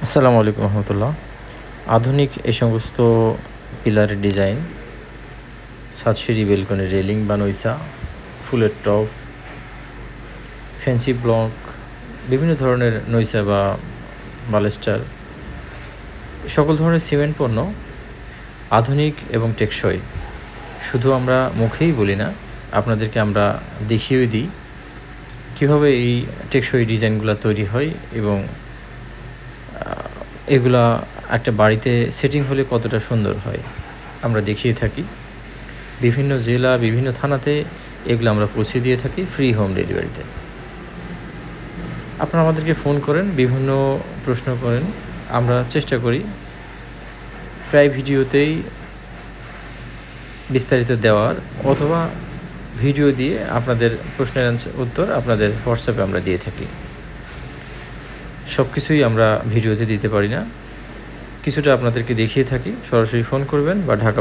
আসসালামু আলাইকুম রহমতুল্লাহ। আধুনিক এই সমস্ত পিলারের ডিজাইন, সাতসিঁড়ি বেলকনি রেলিং বা নইসা, ফুলের টব, ফ্যান্সি ব্লক, বিভিন্ন ধরনের নইসা বা বালেস্টার, সকল ধরনের সিমেন্ট পণ্য আধুনিক এবং টেকসই। শুধু আমরা মুখেই বলি না, আপনাদেরকে আমরা দেখিয়েও দিই কীভাবে এই টেকসই ডিজাইনগুলো তৈরি হয় এবং এগুলা একটা বাড়িতে সেটিং হলে কতটা সুন্দর হয় আমরা দেখিয়ে থাকি। বিভিন্ন জেলা, বিভিন্ন থানাতে এগুলো আমরা পৌঁছে দিয়ে থাকি ফ্রি হোম ডেলিভারিতে। আপনারা আমাদেরকে ফোন করেন, বিভিন্ন প্রশ্ন করেন, আমরা চেষ্টা করি প্রায় ভিডিওতেই বিস্তারিত দেওয়ার, অথবা ভিডিও দিয়ে আপনাদের প্রশ্নের উত্তর আপনাদের হোয়াটসঅ্যাপে আমরা দিয়ে থাকি। সব কিছুই আমরা ভিডিওতে দিতে পারি না, কিছুটা আপনাদেরকে দেখিয়ে থাকি। সরাসরি ফোন করবেন বা ঢাকা